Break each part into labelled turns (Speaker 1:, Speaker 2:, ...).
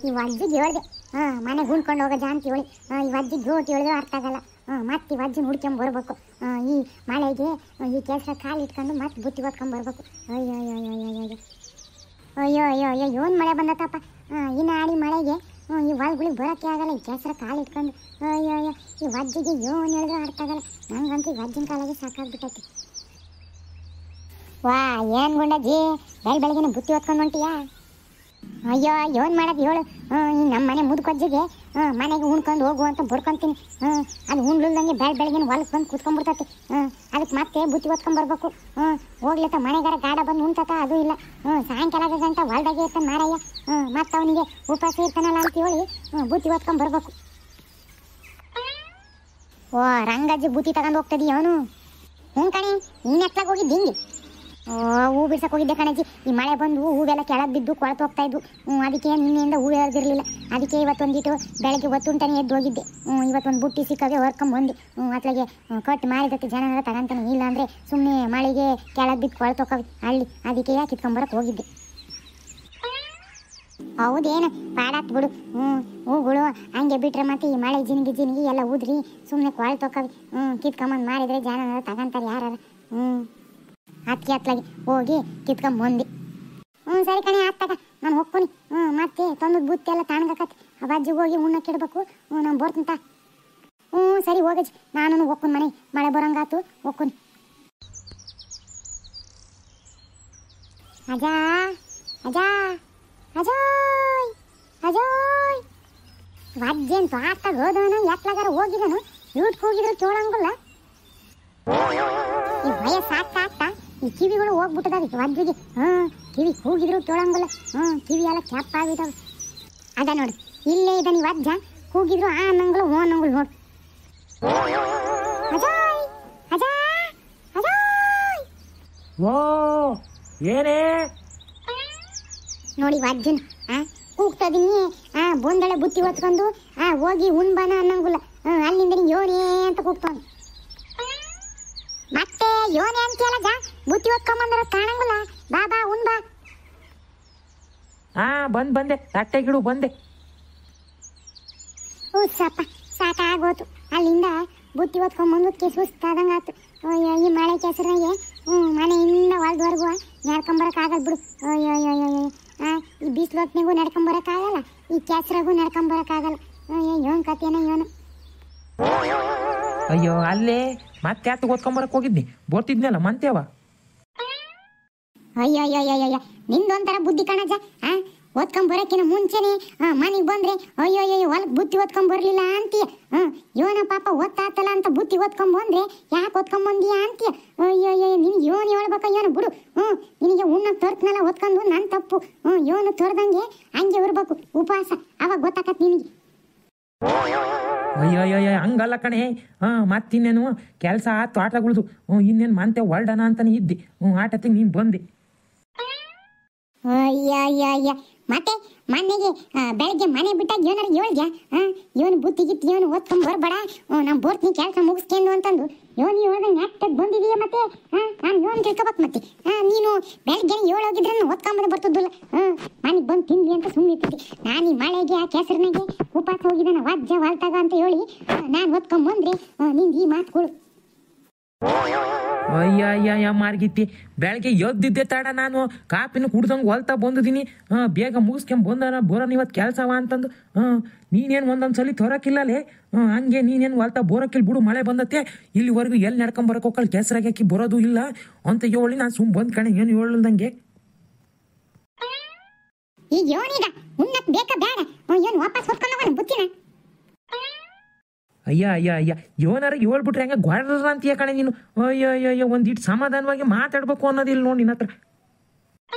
Speaker 1: ಈ ಅಜ್ಜಿಗೆ ಹೇಳ್ದೆ ಮನೆಗೆ ಹುಣ್ಕೊಂಡು ಹೋಗೋ ಅಂತ ಹೇಳಿ ಈ ಅಜ್ಜಿಗೆ ಜೋಟಿ ಹೇಳಿದ್ರೆ ಅರ್ಥ ಆಗಲ್ಲ. ಮತ್ತೆ ಈ ಅಜ್ಜಿನ ಹುಡ್ಕೊಂಬರ್ಬೇಕು. ಈ ಮಳೆಗೆ ಈ ಕೆಲಸ ಕಾಲು ಇಟ್ಕೊಂಡು ಮತ್ತೆ ಬುತ್ತಿ ಹೊತ್ಕೊಂಬರ್ಬೇಕು. ಅಯ್ಯೋ ಅಯ್ಯೋ ಅಯ್ಯೋ ಅಯ್ಯೋ ಅಯ್ಯೋ ಅಯ್ಯೋ ಅಯ್ಯೋ ಏನು ಮಳೆ ಬಂದತ್ತಪ್ಪ. ಇನ್ನು ಆಡಿ ಮಳೆಗೆ ಈ ಹೊಲ್ಗಳಿಗೆ ಬರೋಕ್ಕೆ ಆಗಲ್ಲ. ಈ ಕೆಸರ ಕಾಲು ಇಟ್ಕೊಂಡು ಅಯ್ಯೋ ಅಯ್ಯೋ ಈ ಅಜ್ಜಿಗೆ ಏನು ಹೇಳಿದ್ರೆ ಅರ್ಥ ಆಗಲ್ಲ. ನಂಗಂತೂ ಈ ಅಜ್ಜಿನ ಕಾಲಾಗೆ ಸಾಕಾಗ್ಬಿಟ್ಟೈತಿ. ವಾ ಏನು ಗುಂಡಜ್ಜಿ ಬೆಳಗ್ಗೆನೆ ಬುತ್ತಿ ಹೊತ್ಕೊಂಡು ಹೊಂಟಿಯಾ? ಅಯ್ಯೋ ಏನು ಮಾಡೋದು ಹೇಳು. ನಮ್ಮ ಮನೆ ಮುದುಕೊಜ್ಜಿಗೆ ಮನೆಗೆ ಉಣ್ಕೊಂಡು ಹೋಗು ಅಂತ ಬರ್ಕೊತೀನಿ. ಅದು ಉಣ್ಲಿಲ್ದಂಗೆ ಬೆಳಗ್ಗೆನೆ ಹೊಲಕ್ಕೆ ಬಂದು ಕೂತ್ಕೊಂಡ್ಬಿಡ್ತೈತಿ. ಅದಕ್ಕೆ ಮತ್ತೆ ಬುತ್ತಿ ಹೊತ್ಕೊಂಡ್ಬರ್ಬೇಕು. ಹೋಗ್ಲತ್ತ ಮನೆಗಾರ ಗಾಡ ಬಂದು ಉಣ್ತತ ಅದು ಇಲ್ಲ. ಸಾಯಂಕಾಲ ಗಂಟ ಹೊಲ್ದಾಗೆ ಇರ್ತಾನೆ ಮಾರಯ್ಯ. ಮತ್ತೆ ಅವನಿಗೆ ಉಪವಾಸ ಇರ್ತಾನಲ್ಲ ಅಂತ ಹೇಳಿ ಬುತ್ತಿ ಹೊತ್ಕೊಂಡ್ಬರ್ಬೇಕು. ಓ ರಂಗಜ್ಜಿ ಬುತ್ತಿ ತಗೊಂಡು ಹೋಗ್ತದಿ ಅವನು? ಹ್ಞೂ ಕಣೆ, ನೀನು ಎತ್ತಲಾಗ ಹೋಗಿದ್ದು ಹಿಂಗೆ? ಹೂ ಬಿಡ್ಸಕ್ಕೆ ಹೋಗಿದ್ದೆ ಕಣಜ್ಜಿ. ಈ ಮಳೆ ಬಂದು ಹೂವೆಲ್ಲ ಕೆಳಗೆ ಬಿದ್ದು ಕೊಳತು ಹೋಗ್ತಾ ಇದ್ವು. ಅದಕ್ಕೆ ನಿನ್ನೆಯಿಂದ ಹೂ ಎಳೆದಿರಲಿಲ್ಲ. ಅದಕ್ಕೆ ಇವತ್ತೊಂದಿಟ್ಟು ಬೆಳಗ್ಗೆ ಒತ್ತುಂಟಾನೆ ಎದ್ದು ಹೋಗಿದ್ದೆ. ಇವತ್ತೊಂದು ಬುಟ್ಟಿ ಸಿಕ್ಕಾಗೆ ಹೊರ್ಕೊಂಬಂದು ಅತ್ಲಾಗೆ ಕಟ್ಟು ಮಾರಿದಕ್ಕೆ ಜನ ತಗೊಂತಾನೆ. ಇಲ್ಲ ಅಂದರೆ ಸುಮ್ಮನೆ ಮಳೆಗೆ ಕೆಳಗೆ ಬಿದ್ದು ಕೊಳತು ಹೋಗವಿ ಹಳ್ಳಿ. ಅದಕ್ಕೆ ಕಿತ್ಕೊಂಬರಕ್ಕೆ ಹೋಗಿದ್ದೆ. ಹೌದೇನು ಪಾಡಾತ್ ಬಿಡು. ಹೂಗಳು ಹಂಗೆ ಬಿಟ್ರೆ ಮತ್ತೆ ಈ ಮಳೆ ಜಿನಿಗಿ ಎಲ್ಲ ಉದ್ರಿ ಸುಮ್ಮನೆ ಕೊಳತು ಹೋಗವಿ. ಕಿತ್ಕೊಂಬಂದು ಮಾರಿದರೆ ಜನ ತಗೊಂತಾರೆ ಯಾರು. ಅದಕ್ಕೆ ಅತ್ಲಾಗಿ ಹೋಗಿ ಕಿತ್ಕೊಂಬಂದು. ಸರಿ ಕಣೆ ಆತ್ತಾಗ ನಾನು ಹೋಗ್ತೀನಿ. ಮತ್ತೆ ತಂದದ ಬುತ್ತಿ ಎಲ್ಲ ತಣ್ಣಗಾಕತಿ. ಆ ಅಜ್ಜಿಗೆ ಹೋಗಿ ಉಣ್ಣಕ್ಕೆ ಇಡ್ಬೇಕು. ನಾನು ಬರ್ತೀನಿ. ಸರಿ ಹೋಗಜ್ಜಿ, ನಾನು ಹೋಗ್ತೀನಿ ಮನೆ. ಮಳೆ ಬರೋಂಗಾತು ಹೋಗ್ತೀನಿ. ಅಜಾ ಅಜಾ ಅಜೋಯ್ ಅಜೋಯ್ ಅಜ್ಜಿ ಅಂತ ಆತ್ತಾಗ ಹೋದವನು ಎತ್ಲಾಗಾರ ಹೋಗಿದನು. ಇವ್ಟ್ ಹೋಗಿದ್ರು ಕೇಳಂಗಿಲ್ಲ. ಈ ವಯಸ್ಸಾಗ್ತಾ ಆಗ್ತಾ ಈ ಕಿವಿಗಳು ಹೋಗ್ಬಿಟ್ಟದಾವೆ ಅಜ್ಜಿಗೆ. ಕಿವಿ ಕೂಗಿದ್ರು ಕೇಳಂಗಿಲ್ಲ. ಕಿವಿ ಎಲ್ಲ ಕ್ಯಾಪ್ ಆಗಿದಾವೆ. ಅದ ನೋಡು ಇಲ್ಲೇ ಇದ್ದ ನೀವು ಅಜ್ಜ ಕೂಗಿದ್ರು ಆ ಅನ್ನಂಗಳು ಹೋ ಅನ್ನಂಗಳು ನೋಡು. ಅಜಾಯ್ ಅಜಾ ಅಜಾಯ್
Speaker 2: ಓ ಏನೇ
Speaker 1: ನೋಡಿ ಅಜ್ಜನ ಕೂಗ್ತದೀನಿ. ಬೊಂದಳೆ ಬುತ್ತಿ ಹೊತ್ಕೊಂಡು ಹೋಗಿ ಉಣ್ಬಾನ ಅನ್ನಂಗಿಲ್ಲ. ಅಲ್ಲಿಂದ ಯೋನೇ ಅಂತ ಕೂಗ್ತಾನೆ. ಮತ್ತೆ ಯೋನೆ ಅಂತೀಯಲ್ಲ ಜಾ, ಬುತ್ತಿ ಹೊತ್ಕೊಂಬಂದ್ರ ಕಾಣಂಗಿಲ್ಲ. ಬಾ ಬಾ ಉಣ್ ಬಾ.
Speaker 2: ಬಂದೆ ತಟ್ಟೆ ಗಿಡು ಬಂದೆ.
Speaker 1: ಸಪ್ಪ ಸಾಕಾಗೋತು. ಅಲ್ಲಿಂದ ಬುತ್ತಿ ಹೊತ್ಕೊಂಬಂದಕ್ಕೆ ಸುಸ್ತಾದಂಗೆ ಆಯ್ತು. ಈ ಮಳೆ ಕೆಸರಾಗೆ ಮನೆಯಿಂದ ಹೊಲ್ದವರೆಗೂ ನಡ್ಕೊಂಬರಕ್ಕಾಗಲ್ಲ ಬಿಡು. ಈ ಬಿಸಿಲು ಹೊತ್ತಿನಿಗೂ ನಡ್ಕೊಂಬರಕ್ಕಾಗಲ್ಲ, ಈ ಕೆಸರಾಗೂ ನಡ್ಕೊಂಬರಕ್ಕಾಗಲ್ಲ. ಏನು ಕಥೆನ ಏನು.
Speaker 2: ಅಯ್ಯೋ ಅಲ್ಲೇ ಮತ್ತೆ ಯಾತ ಓದ್ಕೊಂಬರಕ್ಕೆ ಹೋಗಿದ್ನಿ, ಬರ್ತಿದ್ನಲ್ಲ ಮಂತ್ಯವ.
Speaker 1: ಅಯ್ಯೋ ಅಯ್ಯೋ ಅಯ್ಯೋ ಅಯ್ಯೋ ನಿಂದೊಂಥರ ಬುದ್ಧಿ ಕಣಜ. ಓದ್ಕೊಂಬರಕ್ಕಿನ ಮುಂಚೆನೆ ಮನೆಗೆ ಬಂದ್ರೆ ಅಯ್ಯೋ ಅಯ್ಯೋ ಹೊಲಕ್ಕೆ ಬುತ್ತಿ ಓದ್ಕೊಂಬರ್ಲಿಲ್ಲ ಅಂತೀಯ. ಯೋನ ಪಾಪ ಓದ್ತಾತಲ್ಲ ಅಂತ ಬುತ್ತಿ ಓದ್ಕೊಂಬಂದ್ರೆ ಯಾಕೆ ಓದ್ಕೊಂಬಂದೀಯ ಅಂತೀಯ. ಅಯ್ಯೋ ಅಯ್ಯೋ ನಿನ್ಗೆ ಯೋನು ಹೇಳ್ಬೇಕ ಯೋನು ಬಿಡು. ನಿನಗೆ ಉಣ್ಣಕ್ಕೆ ತರ್ತನಲ್ಲ ಓದ್ಕೊಂಡು ನನ್ನ ತಪ್ಪು. ಯೋನು ತೋರ್ದಂಗೆ ಹಂಗೆ ಇರ್ಬೇಕು ಉಪವಾಸ, ಅವಾಗ ಗೊತ್ತಾಕತ್ ನಿನಗೆ.
Speaker 2: ಅಯ್ಯೋ ಅಯ್ಯೋ ಹಂಗಲ್ಲ ಕಣೆ. ಮತ್ತಿನ್ನೇನು ಕೆಲಸ ಆತು ಆಟಗಳ್ದು. ಇನ್ನೇನು ಮಂತೆ ಹೊಲ್ಡನ ಅಂತಾನೆ ಇದ್ದೆ. ಆಟತ್ತಿಗೆ ನೀನು ಬಂದೆ.
Speaker 1: ಅಯ್ಯ ಅಯ್ಯ ಅಯ್ಯ ಮತ್ತೆ ಮನೆಗೆ ಬೆಳಗ್ಗೆ ಮನೆ ಬಿಟ್ಟಾಗ ಏನಾರು ಹೇಳ್ದ್ಯಾ? ಇವನು ಬುತ್ತಿಗಿತ್ತು ಇವನು ಓದ್ಕೊಂಡ್ ಬರ್ಬೇಡ, ನಾನು ಬರ್ತೀನಿ ಕೆಲಸ ಮುಗಿಸ್ಕೊಂಡು ಅಂತಂದು ಇವನು ಹೇಳ್ದಂಗೆ ನೆಟ್ಟಗೆ ಬಂದಿದೀಯ. ಮತ್ತೆ ನಾನು ಇವನು ತಿಳ್ಕೊಬೇಕು. ಮತ್ತೆ ನೀನು ಬೆಳಗ್ಗೆ ಹೇಳೋಗಿದ್ರೆ ಓದ್ಕೊಂಬಂದು ಬರ್ತದಿಲ್ಲ. ಮನೆಗೆ ಬಂದು ತಿನ್ಲಿ ಅಂತ ಸುಮ್ಮನೆ ಇರ್ತಿದ್ದೆ. ನಾನು ಈ ಮಳೆಗೆ ಆ ಕೆಸರಿನಾಗೆ ಉಪವಾಸ ಹೋಗಿದ್ದಾನೆ ವಜ್ಜ ಹೊಲ್ತಾಗ ಅಂತ ಹೇಳಿ ನಾನು ಓದ್ಕೊಂಬಂದ್ರೆ ನಿಂಗೆ ಈ ಮಾತುಗಳು.
Speaker 2: ಅಯ್ಯ ಅಯ್ಯ ಮಾರ್ಗಿತ್ತಿ, ಬೆಳಗ್ಗೆ ಎದ್ದಿದ್ದೆ ತಡ ನಾನು ಕಾಪಿನ ಕುಡ್ದಂಗೆ ಹೊಲ್ತಾ ಬಂದಿದ್ದೀನಿ. ಬೇಗ ಮುಗಿಸ್ಕೊಂಡ್ ಬರೋನ್ ಇವತ್ತು ಕೆಲಸವ ಅಂತಂದು. ನೀನೇನು ಒಂದೊಂದ್ಸಲಿ ತೊರಕಿಲ್ಲಲೇ. ಹಂಗೆ ನೀನೇನು ಹೊಲ್ತಾ ಬೋರಕ್ಕಿಲ್ಲ ಬಿಡು. ಮಳೆ ಬಂದತ್ತೆ ಇಲ್ಲಿವರೆಗೂ ಎಲ್ಲಿ ನಡ್ಕೊಂಬರಕ್ಕೆ ಹೋಗಲ್ಲ, ಕೆಸರಾಗಿ ಹಾಕಿ ಬರೋದು ಇಲ್ಲ ಅಂತ ಹೇಳಿ ನಾನು ಸುಮ್ ಬಂದ್ ಕಣೆ. ಏನು ಹೇಳ್ದಂಗೆ
Speaker 1: ಈಗ ಯೋನೀಗ ಉಣ್ಣಕ್ ಬೇಕಾ ಬೇಡ? ಏನು ವಾಪಸ್ ಹೊತ್ಕೊಂಡವನ ಬುತ್ತಿನ?
Speaker 2: ಅಯ್ಯ ಅಯ್ಯ ಅಯ್ಯ ಯೋನಾರ ಹೇಳ್ಬಿಟ್ರೆ ಹಂಗೆ ಗೊರ್ರ ಅಂತೀಯ ಕಣೆ ನೀನು. ಅಯ್ಯೋ ಅಯ್ಯೋ ಅಯ್ಯೋ ಒಂದಿಟ್ಟು ಸಮಾಧಾನವಾಗಿ ಮಾತಾಡ್ಬೇಕು ಅನ್ನೋದಿಲ್ಲ ನೋಡಿ ನಿನ್ನ ಹತ್ರ.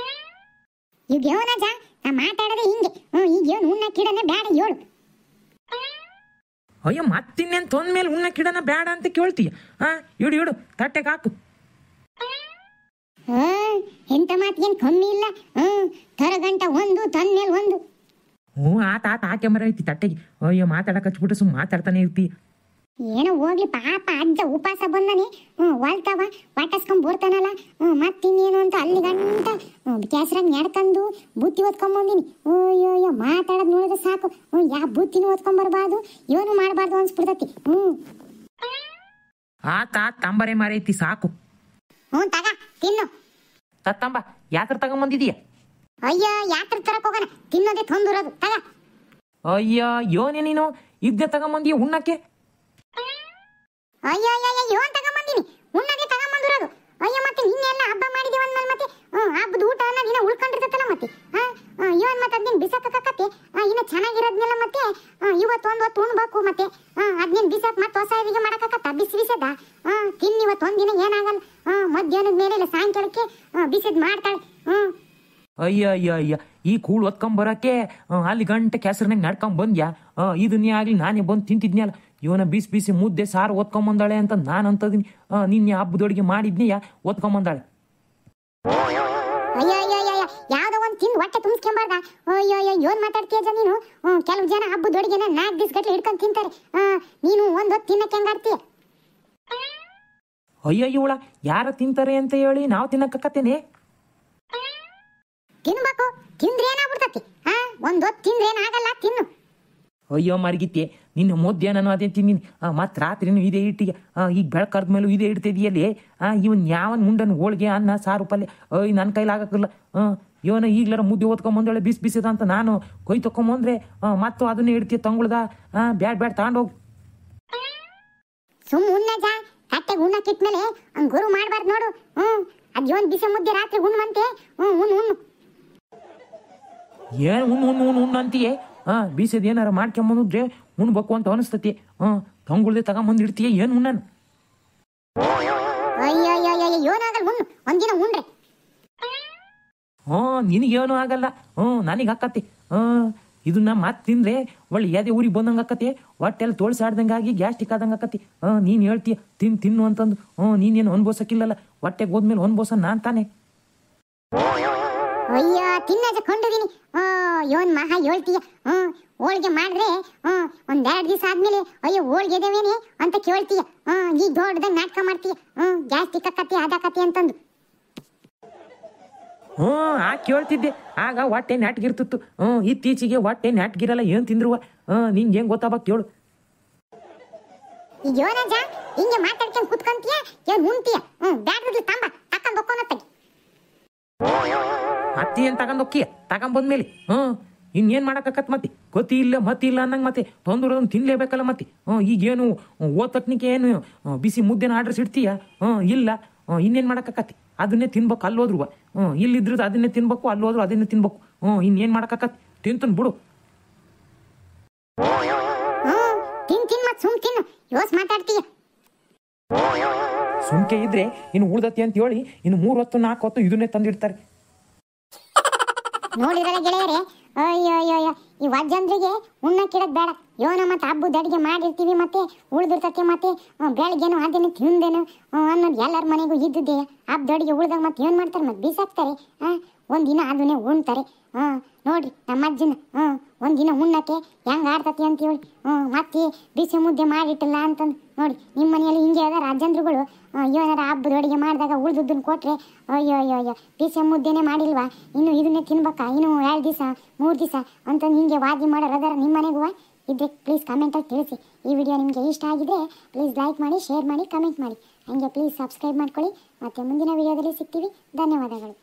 Speaker 1: ಈಗ ಯೋನಜ ನಾ ಮಾತಾಡೋದೇ ಹಿಂಗೆ. ಈಗ ಏನು ಉಣ್ಣಕ್ಕಿಡನೆ ಬೇಡ ಹೇಳು.
Speaker 2: ಅಯ್ಯೋ ಮತ್ತಿನ್ನೇನು ತೊಂದ್ಮೇಲೆ ಉಣ್ಣಕ್ಕಿಡನ ಬೇಡ ಅಂತ ಕೇಳ್ತೀಯ. ಇಡು ಇಡು ತಟ್ಟೆಗೆ ಹಾಕು.
Speaker 1: ಎಂತ ಮಾತಿಗೇನು ಕಮ್ಮಿ ಇಲ್ಲ. ತರಗಂಟ ಒಂದು ತಂದ್ಮೇಲೆ ಒಂದು.
Speaker 2: ಆತ ಹಾಕೆ ಮರ ಐತಿ ತಟ್ಟೆಗೆ. ಅಯ್ಯೋ ಮಾತಾಡಕ್ಕೆ ಹಚ್ಬಿಟ್ಟು ಸುಮ್ಮನೆ ಮಾತಾಡ್ತಾನೆ ಇರ್ತಿ.
Speaker 1: ಏನೋ ಹೋಗ್ಲಿ ಪಾಪ ಅಜ್ಜ ಉಪವಾಸ ಬಂದಾನೆ. ಹೊಲ್ತಾವ ವಾಟಸ್ಕೊಂಡ್ ಬರ್ತಾನಲ್ಲ. ಮತ್ತಿನ್ನೇನು ಅಂತ ಅಲ್ಲಿ ಗಂಟ ಕೆಸರಾಗ ನಡ್ಕೊಂಡು ಬುತ್ತಿ ಹೊತ್ಕೊಂಬಂದಿನಿ. ಅಯ್ಯೋ ಮಾತಾಡೋದು ನೋಡಿದ್ರೆ ಸಾಕು. ಯಾವ ಬುತ್ತಿನೂ ಓದ್ಕೊಂಬರ್ಬಾರ್ದು, ಏನು ಮಾಡಬಾರ್ದು ಅನ್ಸ್ಬಿಡ್ತತಿ.
Speaker 2: ಆತ ತಂಬರೆ ಮಾರೈತಿ ಸಾಕು.
Speaker 1: ತಗ ತಿನ್ನು.
Speaker 2: ತತ್ತಂಬ ಯಾತ್ರ ತಗೊಂಬಂದಿದೀಯ?
Speaker 1: ಅಯ್ಯ ಯಾತ್ರ ತರಕ್ ಹೋಗೋಣ, ತಿನ್ನೋದೇ ತೊಂದಿರೋದು. ತಗ.
Speaker 2: ಅಯ್ಯ ಯೋನೆ ನೀನು ಇದ್ದೆ ತಗೊಂಬಂದಿಯ ಉಣ್ಣಕ್ಕೆ?
Speaker 1: ಅಯ್ಯ ಯೋನ್ ತಗೊಂಬಂದಿನಿ, ಉಣ್ಣದೇ ತಗೊಂಬಂದಿರೋದು. ಅಯ್ಯ ಮತ್ತೆ ನಿನ್ನೆಲ್ಲ ಹಬ್ಬ ಮಾಡಿದೀವಿ ಅಂದ್ಮೇಲೆ ಮತ್ತೆ ಹಬ್ಬದ ಊಟ ಅನ್ನೋದಿನ ಉಳ್ಕೊಂಡಿರ್ತೈತಲ್ಲ ಮತ್ತೆ. ಇವನ್ ಮತ್ತೆ ಅದ್ನೇನ್ ಬಿಸಾಕತ್ತೆ, ಇನ್ನ ಚೆನ್ನಾಗಿರೋದ್ನೆಲ್ಲ ಮತ್ತೆ ಇವತ್ತು ಒಂದ್ ಹೊತ್ತು ಉಣ್ಬೇಕು ಮತ್ತೆ. ಅದ್ನೇನ್ ಬಿಸಾಕ್ ಮತ್ತೆ ಹೊಸ ಅಡಿಗೆ ಮಾಡಕತ್ತ ಬಿಸಿದ. ತಿನ್ ಇವತ್ತು ಒಂದಿನ ಏನಾಗಲ್ಲ. ಮಧ್ಯಾಹ್ನದ ಮೇಲೆ ಇಲ್ಲ ಸಾಯಂಕಾಲಕ್ಕೆ ಬಿಸಿದ್ ಮಾಡ್ತಾಳೆ.
Speaker 2: ಅಯ್ಯ ಅಯ್ಯ ಅಯ್ಯ ಈ ಕೂಳು ಒತ್ಕೊಂಬರಕ್ಕೆ ಅಲ್ಲಿ ಗಂಟೆ ಕೆಸರಿನಾಗ ನಡ್ಕೊಂಡ್ ಬಂದ್ಯಾ? ಇದನ್ನೇ ಆಗ್ಲಿ ನಾನೇ ಬಂದು ತಿಂತಿದ್ನಲ್ಲ. ಇವನ ಬಿಸಿ ಬಿಸಿ ಮುದ್ದೆ ಸಾರು ಒತ್ಕೊಂಬಂದಾಳೆ ಅಂತ ನಾನು ಅಂತದಿನಿ. ನಿನ್ನೆ ಹಬ್ಬದೊಳಗೆ ಮಾಡಿದ್ನಿಯಾ ಒತ್ಕೊಂಬಂದಾಳೆ.
Speaker 1: ಯಾವ್ದೋ ಒಂದ್ ತಿಂದು ಹೊಟ್ಟೆ ತುಂಬಿಸ್ಕೊಂಬಾರ್ದ? ಅಯ್ಯೋ ಏನ್ ಮಾತಾಡ್ತೀಯ ನೀನು? ಕೆಲವು ಜನ ಹಬ್ಬದೊಳಗೆನ 4 ದಿವಸ ಗಟ್ಲೆ ಹಿಡ್ಕೊಂಡ್ ತಿಂತಾರೆ. ನೀನು ಒಂದ್ ಹೊತ್ತು ತಿನ್ನಕ್ಕೆ ಹೆಂಗಾಡ್ತೀಯ?
Speaker 2: ಅಯ್ಯ ಇವಳ ಯಾರ ತಿಂತಾರೆ ಅಂತ ಹೇಳಿ ನಾವು ತಿನ್ನಕತ್ತೇನೆ.
Speaker 1: ತಿನ್ಬೇಕು, ತಿಂದ್ರೆ ಏನಾಗ್ಬಿಡ್ತತಿ? ಒಂದ್ ಹೊತ್ತು ತಿಂದ್ರೆ ಏನಾಗಲ್ಲ, ತಿನ್ನು.
Speaker 2: ಅಯ್ಯೋ ಮರ್ಗಿತ್ತೆ, ನಿನ್ನ ಮುದ್ದೆ ನಾನು ಅದೇ ತಿಂದಿನಿ. ಮತ್ತೆ ರಾತ್ರಿನೂ ಇದೇ ಇಟ್ಟಿಗೆ, ಈಗ ಬೆಳಕರ್ದ ಮೇಲೂ ಇದೇ ಇಡ್ತಿದೀಯಲ್ಲಿ. ಇವನ್ ಯಾವನ್ ಮುಂಡನ್ ಹೋಳಿಗೆ ಅನ್ನ ಸಾರು ಪಲ್ಯ ನನ್ನ ಕೈಲಾಗಕ್ಕಿಲ್ಲ. ಇವನ ಈಗ್ಲಾರ ಮುದ್ದೆ ಓದ್ಕೊಂಬಂದಳೆ ಬಿಸಿ ಬಿಸಿದ ಅಂತ ನಾನು ಕೊಯ್ ತಕೊಂಬಂದ್ರೆ ಮತ್ತು ಅದನ್ನೇ ಇಡ್ತೀಯ ತಂಗುಳ್ದ. ಬ್ಯಾಡ್ ತಗೊಂಡೋಗು.
Speaker 1: ಸುಮ್ ಉಣ್ಣಜ ಕಟ್ಟೆಗೆ ಉಣ್ಣಕ್ಕಿಟ್ಮೇಲೆ ಹಂಗ್ ಗುರು ಮಾಡ್ಬಾರ್ದು ನೋಡು. ಅದ್ ಇವನ್ ಬಿಸಿ ಮುದ್ದೆ ರಾತ್ರಿ ಉಣ್ಣುವಂತೆ. ಉಣ್ಣು
Speaker 2: ಏನು ಉಣ್ಣು ಅಂತೀಯೇ? ಬೀಸದ ಏನಾರ ಮಾಡ್ಕೊಂಬಂದ್ರೆ ಉಣ್ಬೇಕು ಅಂತ ಅನಿಸ್ತತಿ. ತಂಗುಳ್ದೆ ತಗೊಂಬಂದು ಇಡ್ತೀಯ ಏನು ಉಣ್ಣನ?
Speaker 1: ಅಯ್ಯಯ್ಯ ಏನಾಗಲ್ಲ, ಉಣ್ಣು ಒಂದಿನ ಉಣ್ರೆ.
Speaker 2: ನಿನಗೇನು ಆಗಲ್ಲ. ನನಗೆ ಅಕ್ಕತಿ. ಇದನ್ನ ಮತ್ತೆ ತಿಂದ್ರೆ ಒಳ್ಳೆ ಎದೆ ಊರಿಗೆ ಬಂದಂಗೆ ಅಕ್ಕತಿ, ಹೊಟ್ಟೆಲ್ಲ ತೋಳ್ಸಾಡ್ದಂಗಾಗಿ ಗ್ಯಾಸ್ಟಿಕ್ ಆದಂಗೆ ಅಕ್ಕತಿ. ನೀನು ಹೇಳ್ತೀಯ ತಿನ್ನು ಅಂತಂದು. ನೀನೇನು ಅನ್ಬೋಸಕ್ಕಿಲ್ಲಲ್ಲ, ಹೊಟ್ಟೆಗೆ ಹೋದ್ಮೇಲೆ ಅನ್ಬೋಸ ನಾನ್ ತಾನೆ.
Speaker 1: ಅಯ್ಯ ತಿನ್ನಜ ಕೊಂಡಿದೀನಿ. ಯೋನ್ ಮಹಾ ಹೇಳ್ತೀಯ. ಹೋಳಿಗೆ ಮಾಡಿದ್ರೆ 1-2 ದಿವಸ ಆದ್ಮೇಲೆ ಅಯ್ಯೋ ಹೋಳಿಗೆ ಇದೇವೇನೆ ಅಂತ ಕೇಳ್ತೀಯ. ಈ ದೊಡ್ಡದಾಗ ನಾಟಕ ಮಾಡ್ತೀಯ. ಗ್ಯಾಸ್ಟಿಕ್ ಅಕ್ಕತಿ ಅದಾಕತಿ ಅಂತಂದು.
Speaker 2: ಕೇಳ್ತಿದ್ದೆ ಆಗ ಹೊಟ್ಟೆ ನೆಟ್ಗಿರ್ತಿತ್ತು. ಇತ್ತೀಚೆಗೆ ಹೊಟ್ಟೆ ನೆಟ್ಗಿರಲ್ಲ, ಏನ್ ತಿಂದ್ರು. ನಿಂಗೆ ಹೆಂಗ್ ಗೊತ್ತಾಗಬೇಕು ಕೇಳು.
Speaker 1: ಈಗ ಯೋನಜ ಹಿಂಗೆ ಮಾತಾಡ್ಕೊಂಡು ಕುತ್ಕೊಂತೀಯ, ಏನ್ ಉಣ್ತೀಯ? ಬ್ಯಾಡ್ರಲ್ಲಿ ತಂಬ ತಕೊಂಡ್ ಬಕ್ಕೋನತ್ತಾಗಿ.
Speaker 2: ಅತ್ತಿ ಏನ್ ತಗೊಂಡೋಕ್ಕಿಯ? ತಗೊಂಬಂದ್ಮೇಲೆ ಇನ್ನೇನ್ ಮಾಡಕತ್ ಮತ್ತೆ ಗೊತ್ತಿ ಇಲ್ಲ ಮತ್ತಿಲ್ಲ ಅನ್ನಂಗೆ ಮತ್ತೆ ತೊಂದರೆದನ್ನು ತಿನ್ಲೇಬೇಕಲ್ಲ ಮತ್ತೆ. ಈಗೇನು ಓದ್ತಕ್ನಿಕೆ ಏನು ಬಿಸಿ ಮುದ್ದೆನ ಆರ್ಡ್ರಸ್ ಇಡ್ತೀಯ? ಇಲ್ಲ, ಇನ್ನೇನ್ ಮಾಡಕತ್ತಿ? ಅದನ್ನೇ ತಿನ್ಬೇಕು ಅಲ್ಲೋದ್ರು. ಇಲ್ಲಿದ್ರದ್ದು ಅದನ್ನೇ ತಿನ್ಬೇಕು, ಅಲ್ಲೋದ್ರು ಅದನ್ನೇ ತಿನ್ಬೇಕು. ಇನ್ನೇನ್ ಮಾಡಕತ್ತಿ? ತಿಂತನ್ ಬಿಡು.
Speaker 1: ತಿನ್ ಮತ್ ಸುಮ್ ತಿನ್ನು, ಯೋಸ್ ಮಾತಾಡ್ತೀಯ.
Speaker 2: ಸುಮ್ಕೆ ಇದ್ರೆ ಇನ್ನು ಉಳ್ದತಿ ಅಂತ ಹೇಳಿ ಇನ್ನು 3 ಹೊತ್ತು 4 ಹೊತ್ತು ಇದನ್ನೇ ತಂದಿಡ್ತಾರೆ.
Speaker 1: ನೋಡಿರಲ್ಲ ಗೆಳೆಯರೆ, ಅಯ್ಯೋ ಈ ವಜ್ಜಂದ್ರಿಗೆ ಉಣ್ಣಕ್ಕಿಡೋದು ಬೇಡ. ಯೋನ ಮತ್ತೆ ಹಬ್ಬದ ಅಡಿಗೆ ಮಾಡಿರ್ತೀವಿ, ಮತ್ತೆ ಉಳ್ದಿರ್ತತಿ, ಮತ್ತೆ ಬೆಳಗ್ಗೆನು ಅದೇನು ತಿಂದೇನು ಅನ್ನೋದು ಎಲ್ಲರ ಮನೆಗೂ ಇದ್ದಿದ್ದೆ. ಹಬ್ಬದ ಅಡಿಗೆ ಉಳ್ದಾಗ ಮತ್ತೆ ಏನು ಮಾಡ್ತಾರೆ? ಮತ್ತೆ ಬೀಸಾಕ್ತಾರೆ. ಒಂದಿನ ಅದನ್ನೇ ಉಣ್ತಾರೆ. ನೋಡ್ರಿ ನಮ್ಮ ಅಜ್ಜನ ಒಂದಿನ ಉಣ್ಣಕ್ಕೆ ಹೆಂಗೆ ಆಡ್ತತಿ ಅಂತೇಳಿ ಮತ್ತೆ ಬಿಸಿ ಮುದ್ದೆ ಮಾಡಿಟ್ಟಿಲ್ಲ ಅಂತಂದು. ನೋಡಿ ನಿಮ್ಮ ಮನೆಯಲ್ಲಿ ಹಿಂಗೆ ಅದಾರ ಅಜ್ಜಂದ್ರುಗಳು. ಏನಾರ ಹಬ್ಬದ ಅಡಿಗೆ ಮಾಡಿದಾಗ ಉಳ್ದುದ್ದನ್ನು ಕೊಟ್ಟರೆ ಅಯ್ಯೋ ಬಿಸಿ ಮುದ್ದೆನೇ ಮಾಡಿಲ್ವಾ, ಇನ್ನು ಇದನ್ನೇ ತಿನ್ಬೇಕಾ, ಇನ್ನು 2 ದಿವಸ 3 ದಿವಸ ಅಂತಂದು ಹಿಂಗೆ ವಾದಿ ಮಾಡೋರು ಅದಾರ ನಿಮ್ಮ ಮನೆಗೂ ಇದ್ರೆ ಪ್ಲೀಸ್ ಕಮೆಂಟಲ್ಲಿ ತಿಳಿಸಿ. ಈ ವಿಡಿಯೋ ನಿಮಗೆ ಇಷ್ಟ ಆಗಿದ್ರೆ ಪ್ಲೀಸ್ ಲೈಕ್ ಮಾಡಿ, ಶೇರ್ ಮಾಡಿ, ಕಮೆಂಟ್ ಮಾಡಿ. ಹಾಗೆ ಪ್ಲೀಸ್ ಸಬ್ಸ್ಕ್ರೈಬ್ ಮಾಡ್ಕೊಳ್ಳಿ. ಮತ್ತೆ ಮುಂದಿನ ವಿಡಿಯೋದಲ್ಲಿ ಸಿಗ್ತೀವಿ. ಧನ್ಯವಾದಗಳು.